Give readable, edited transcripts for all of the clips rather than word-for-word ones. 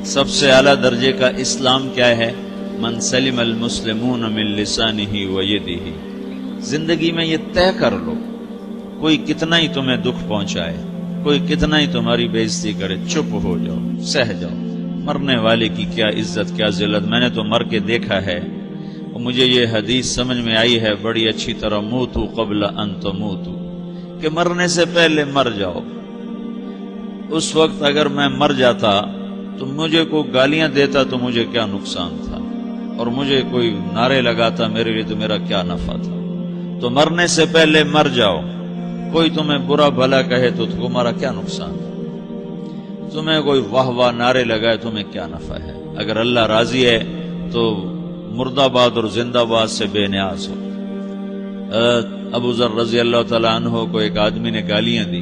سب سے اعلیٰ درجے کا اسلام کیا ہے؟ من سلم المسلمون من لسانہ و یدہ۔ زندگی میں یہ طے کر لو، کوئی کتنا ہی تمہیں دکھ پہنچائے، کوئی کتنا ہی تمہاری بےعزتی کرے، چپ ہو جاؤ، سہ جاؤ۔ مرنے والے کی کیا عزت، کیا ذلت، میں نے تو مر کے دیکھا ہے، اور مجھے یہ حدیث سمجھ میں آئی ہے بڑی اچھی طرح، موتوا قبل ان تموتوا، کہ مرنے سے پہلے مر جاؤ۔ اس وقت اگر میں مر جاتا تو مجھے کوئی گالیاں دیتا تو مجھے کیا نقصان تھا، اور مجھے کوئی نعرے لگاتا میرے لیے تو میرا کیا نفع تھا۔ تو مرنے سے پہلے مر جاؤ، کوئی تمہیں برا بھلا کہے تو تمہارا کیا نقصان ہے، تمہیں کوئی واہ واہ نعرے لگائے تمہیں کیا نفع ہے۔ اگر اللہ راضی ہے تو مردہ باد اور زندہ باد سے بے نیاز ہو۔ ابو ذر رضی اللہ تعالیٰ عنہ کو ایک آدمی نے گالیاں دی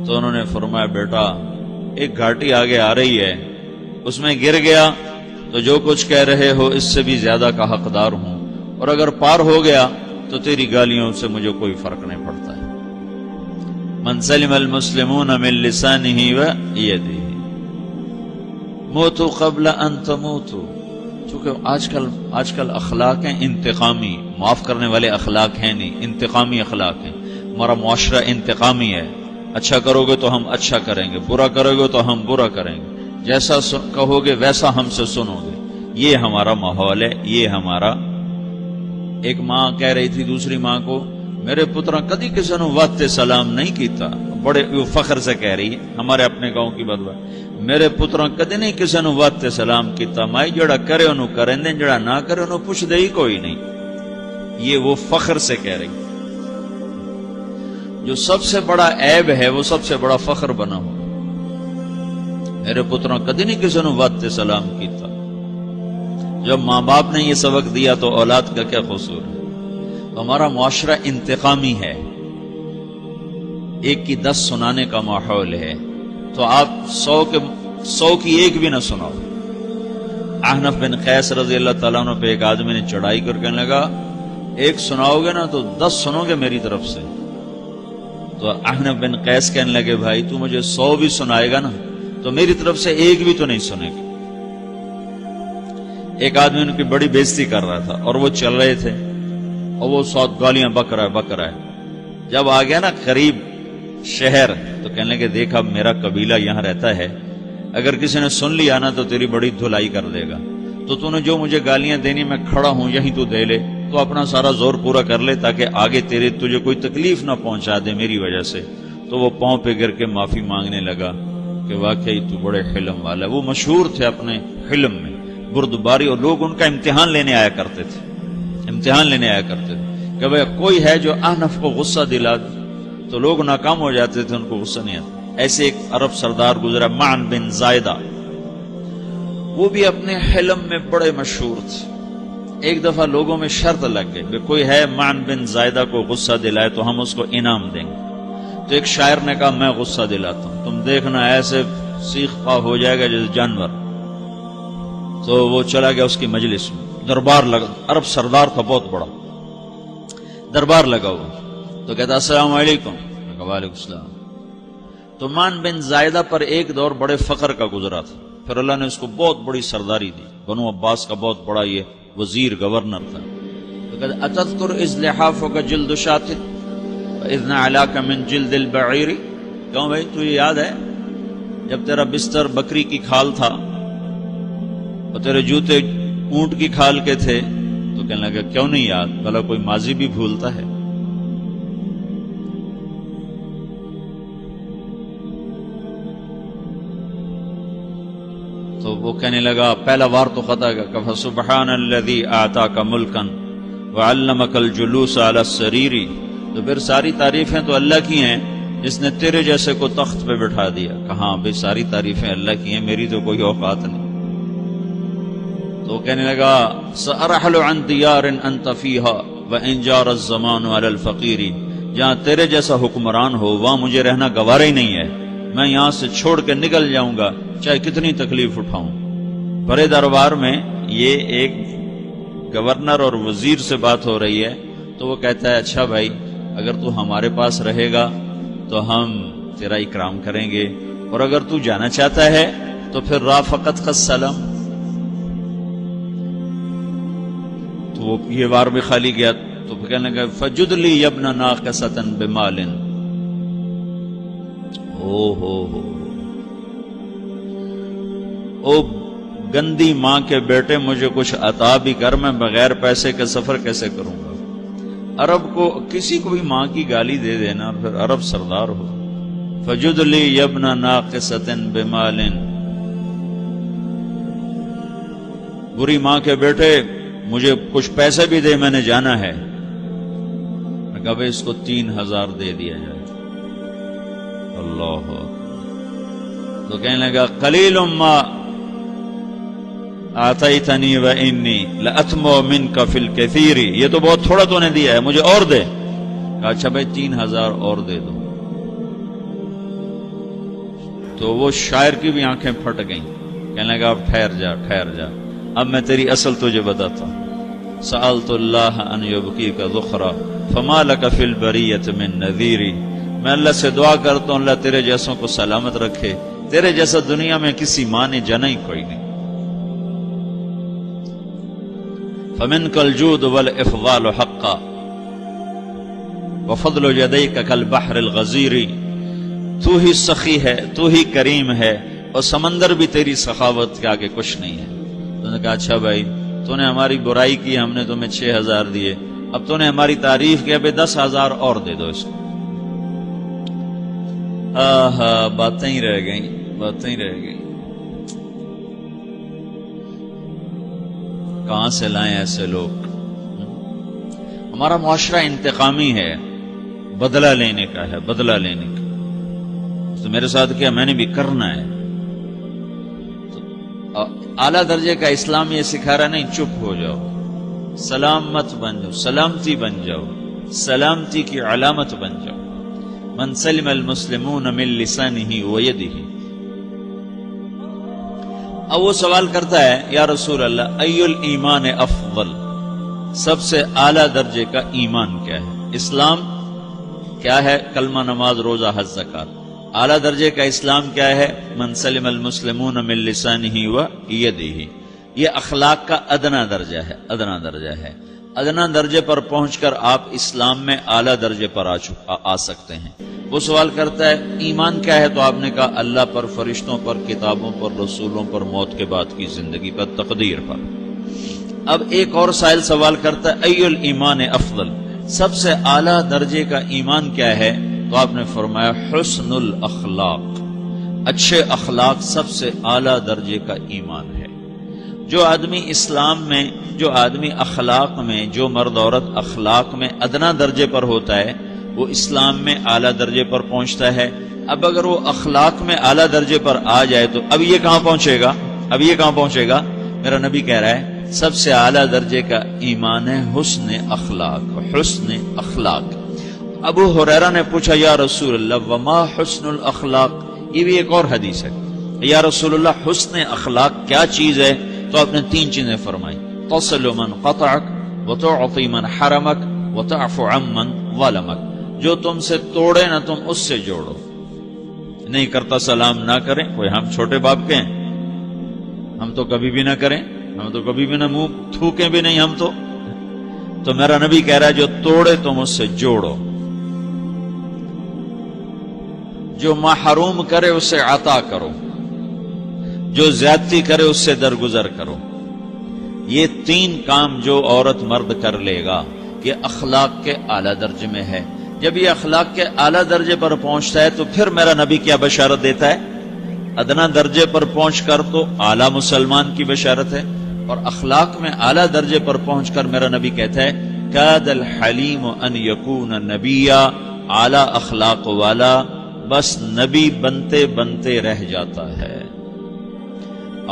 تو انہوں نے فرمایا بیٹا ایک گھاٹی آگے آ رہی ہے، اس میں گر گیا تو جو کچھ کہہ رہے ہو اس سے بھی زیادہ کا حقدار ہوں، اور اگر پار ہو گیا تو تیری گالیوں سے مجھے کوئی فرق نہیں پڑتا ہے۔ من سلم المسلمون من لسانہ و یدہ موتوا قبل ان تموتوا۔ چونکہ آج کل اخلاق ہیں انتقامی، معاف کرنے والے اخلاق ہیں نہیں، انتقامی اخلاق ہیں۔ ہمارا معاشرہ انتقامی ہے، اچھا کرو گے تو ہم اچھا کریں گے، برا کرو گے تو ہم برا کریں گے، جیسا کہو گے ویسا ہم سے سنو گے۔ یہ ہمارا ماحول ہے، یہ ہمارا۔ ایک ماں کہہ رہی تھی دوسری ماں کو، میرے پترا کدی کسی نے واسطے سلام نہیں کیتا، بڑے فخر سے کہہ رہی ہے، ہمارے اپنے گاؤں کی بات، میرے پترا کدی نہیں کسی نے واسطے سلام کیتا، مائی جڑا کرے انہوں کریں دیں، جڑا نہ کرے انہوں پوچھ دے ہی کوئی نہیں۔ یہ وہ فخر سے کہہ رہی ہے۔ جو سب سے بڑا عیب ہے وہ سب سے بڑا فخر بنا ہو۔ میرے پترا کدی نہیں کسی نے واسطے سلام کیتا۔ جب ماں باپ نے یہ سبق دیا تو اولاد کا کیا قصور ہے؟ ہمارا معاشرہ انتقامی ہے، ایک کی 10 سنانے کا ماحول ہے، تو آپ 100 کی ایک بھی نہ سناؤ۔ احنف بن قیس رضی اللہ تعالیٰ عنہ پہ ایک آدمی نے چڑھائی کر کہنے لگا ایک سناؤ گے نا تو 10 سنو گے میری طرف سے۔ تو احنف بن قیس کہنے لگے بھائی تو مجھے 100 بھی سنائے گا نا تو میری طرف سے ایک بھی تو نہیں سنے گا۔ ایک آدمی ان کی بڑی بےزتی کر رہا تھا اور وہ چل رہے تھے اور وہ 100 گالیاں بک رہا ہے۔ جب آ گیا نا قریب شہر تو کہنے لگے دیکھا میرا قبیلہ یہاں رہتا ہے، اگر کسی نے سن لیا نا تو تیری بڑی دھلائی کر دے گا، تو نے جو مجھے گالیاں دینی میں کھڑا ہوں یہیں تو دے لے، تو اپنا سارا زور پورا کر لے تاکہ آگے تجھے کوئی تکلیف نہ پہنچا دے میری وجہ سے۔ تو وہ پاؤں پہ گر کے معافی مانگنے لگا کہ واقعی تو بڑے حلم والا ہے۔ وہ مشہور تھے اپنے حلم میں، بردباری، اور لوگ ان کا امتحان لینے آیا کرتے تھے کہ بھئی کوئی ہے جو احنف کو غصہ دلا دے، تو لوگ ناکام ہو جاتے تھے، ان کو غصہ نہیں آتا۔ ایسے ایک عرب سردار گزرا معن بن زائدہ، وہ بھی اپنے حلم میں بڑے مشہور تھے۔ ایک دفعہ لوگوں میں شرط لگ گئی کہ کوئی ہے معن بن زائدہ کو غصہ دلائے تو ہم اس کو انعام دیں گے۔ تو ایک شاعر نے کہا میں غصہ دلاتا ہوں، تم دیکھنا ایسے سیخ پا ہو جائے گا جیسے جانور۔ تو وہ چلا گیا اس کی مجلس میں، دربار لگا، عرب سردار تھا بہت بڑا، دربار لگا ہوا، تو کہتا السلام علیکم، وعلیکم السلام۔ تو معن بن زائدہ پر ایک دور بڑے فقر کا گزرا تھا، پھر اللہ نے اس کو بہت بڑی سرداری دی، بنو عباس کا بہت بڑا یہ وزیر گورنر تھا۔ تو کہتا اتذکر اذ لحافک جلد شاۃ واذ نعلاک من جلد البعیر، کہوں بھائی تجھے یاد ہے جب تیرا بستر بکری کی کھال تھا اور تیرے جوتے اونٹ کی کھال کے تھے؟ تو کہنے لگا کیوں نہیں یاد، بھلا کوئی ماضی بھی بھولتا ہے؟ تو وہ کہنے لگا پہلا وار تو خطا کا، کہ سبحان الذی اعطاک ملکا وعلمک الجلوس علی السریر، تو پھر ساری تعریفیں تو اللہ کی ہیں جس نے تیرے جیسے کو تخت پہ بٹھا دیا۔ کہاں بھئی ساری تعریفیں اللہ کی ہیں، میری تو کوئی اوقات نہیں۔ تو کہنے لگا سأرحل عن دیار انت فیہا وان جار الزمان علی الفقیر، جہاں تیرے جیسا حکمران ہو وہاں مجھے رہنا گوارا ہی نہیں ہے، میں یہاں سے چھوڑ کے نکل جاؤں گا چاہے کتنی تکلیف اٹھاؤں۔ بڑے دربار میں یہ ایک گورنر اور وزیر سے بات ہو رہی ہے، تو وہ کہتا ہے اچھا بھائی اگر تو ہمارے پاس رہے گا تو ہم تیرا اکرام کریں گے، اور اگر تو جانا چاہتا ہے تو پھر رافقت کا سلام، تو وہ یہ بار بھی خالی گیا تو کہنے لگا فجد لی ابن ناقصۃ بمال، او گندی ماں کے بیٹے مجھے کچھ عطا بھی کر، میں بغیر پیسے کے سفر کیسے کروں گا؟ عرب کو کسی کو بھی ماں کی گالی دے دینا اور پھر عرب سردار ہو۔ فجد لی ابن ناقصۃ بمال، بری ماں کے بیٹے مجھے کچھ پیسے بھی دے، میں نے جانا ہے۔ میں کہا اس کو 3000 دے دیا جائے۔ اللہ تو کہنے لگا قلیل ما آتیتنی و انی لأطمع منک فی الکثیر، یہ تو بہت تھوڑا تو نے دیا ہے، مجھے اور دے۔ کہا اچھا بھائی 3000 اور دے دو۔ تو وہ شاعر کی بھی آنکھیں پھٹ گئیں، کہنے لگا اب ٹھہر جا ٹھہر جا، اب میں تیری اصل تجھے بتاتا ہوں۔ سألت اللہ ان یبکیک ذخرا فما لک فی البریۃ من نذیر، میں اللہ سے دعا کرتا ہوں اللہ تیرے جیسوں کو سلامت رکھے، تیرے جیسا دنیا میں کسی ماں نے جنا ہی کوئی نہیں۔ فمنک الجود والافضال حقا وفضل یدیک کالبحر الغزیر، تو ہی سخی ہے، تو ہی کریم ہے، اور سمندر بھی تیری سخاوت کے آگے کچھ نہیں ہے۔ تو نے کہا اچھا بھائی تو نے ہماری برائی کی، ہم نے تمہیں 6000 دیے، اب تو نے ہماری تعریف کی، اب 10000 اور دے دو اس کو۔ باتیں ہی رہ گئیں، باتیں ہی رہ گئیں۔ کہاں سے لائیں ایسے لوگ؟ ہمارا معاشرہ انتقامی ہے، بدلہ لینے کا ہے، بدلہ لینے کا۔ تو میرے ساتھ کیا میں نے بھی کرنا ہے۔ تو اعلیٰ درجے کا اسلام یہ سکھا رہا نہیں چپ ہو جاؤ، سلامت بن جاؤ، سلامتی بن جاؤ، سلامتی کی علامت بن جاؤ۔ من سلم المسلمون من لسانہ ویدہ۔ اب وہ سوال کرتا ہے یا رسول اللہ ای الایمان افضل، سب سے اعلیٰ درجے کا ایمان کیا ہے؟ اسلام کیا ہے؟ کلمہ، نماز، روزہ، حج، زکات۔ اعلیٰ درجے کا اسلام کیا ہے؟ من سلم المسلمون من لسانہ ویدہ۔ یہ اخلاق کا ادنا درجہ ہے، ادنا درجہ ہے۔ ادنا درجے پر پہنچ کر آپ اسلام میں اعلیٰ درجے پر آ سکتے ہیں۔ وہ سوال کرتا ہے ایمان کیا ہے؟ تو آپ نے کہا اللہ پر، فرشتوں پر، کتابوں پر، رسولوں پر، موت کے بعد کی زندگی پر، تقدیر پر۔ اب ایک اور سائل سوال کرتا ہے ای الایمان افضل، سب سے اعلیٰ درجے کا ایمان کیا ہے؟ تو آپ نے فرمایا حسن الاخلاق، اچھے اخلاق سب سے اعلیٰ درجے کا ایمان ہے۔ جو آدمی اسلام میں، جو آدمی اخلاق میں، جو مرد عورت اخلاق میں ادنا درجے پر ہوتا ہے وہ اسلام میں اعلیٰ درجے پر پہنچتا ہے۔ اب اگر وہ اخلاق میں اعلیٰ درجے پر آ جائے تو اب یہ کہاں پہنچے گا؟ اب یہ کہاں پہنچے گا؟ میرا نبی کہہ رہا ہے سب سے اعلیٰ درجے کا ایمان ہے حسن اخلاق، حسن اخلاق۔ ابو ہریرہ نے پوچھا یا رسول اللہ وما حسن الاخلاق، یہ بھی ایک اور حدیث ہے، یا رسول اللہ حسن اخلاق کیا چیز ہے؟ تو آپ نے 3 چیزیں فرمائی، تصل من قطعک وتعطی من حرمک وتعفو عمن ظلمک، جو تم سے توڑے نہ تم اس سے جوڑو، نہیں کرتا سلام نہ کریں، کوئی ہم چھوٹے باپ کے ہیں، ہم تو کبھی بھی نہ کریں، ہم تو کبھی بھی نہ منہ تھوکیں بھی نہیں ہم تو میرا نبی کہہ رہا ہے جو توڑے تم اس سے جوڑو، جو محروم کرے اس سے عطا کرو، جو زیادتی کرے اس سے درگزر کرو۔ یہ 3 کام جو عورت مرد کر لے گا یہ اخلاق کے اعلیٰ درجے میں ہے۔ جب یہ اخلاق کے اعلیٰ درجے پر پہنچتا ہے تو پھر میرا نبی کیا بشارت دیتا ہے؟ ادنا درجے پر پہنچ کر تو اعلیٰ مسلمان کی بشارت ہے، اور اخلاق میں اعلیٰ درجے پر پہنچ کر میرا نبی کہتا ہے کاد الحلیم ان یکون نبیا، اعلیٰ اخلاق والا بس نبی بنتے بنتے رہ جاتا ہے۔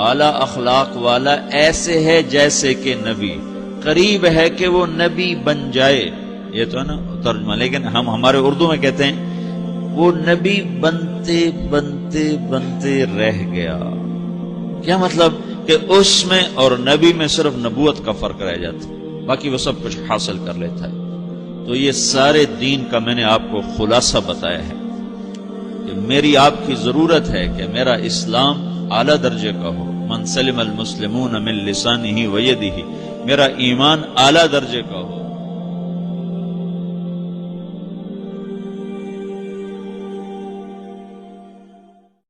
اعلیٰ اخلاق والا ایسے ہے جیسے کہ نبی، قریب ہے کہ وہ نبی بن جائے، یہ تو ہے نا ترجمہ، لیکن ہم ہمارے اردو میں کہتے ہیں وہ نبی بنتے بنتے بنتے رہ گیا۔ کیا مطلب؟ کہ اس میں اور نبی میں صرف نبوت کا فرق رہ جاتا، باقی وہ سب کچھ حاصل کر لیتا ہے۔ تو یہ سارے دین کا میں نے آپ کو خلاصہ بتایا ہے کہ میری آپ کی ضرورت ہے کہ میرا اسلام اعلیٰ درجے کا ہو، من سلم المسلمون من لسانہ و یدہ، میرا ایمان اعلیٰ درجے کا ہو،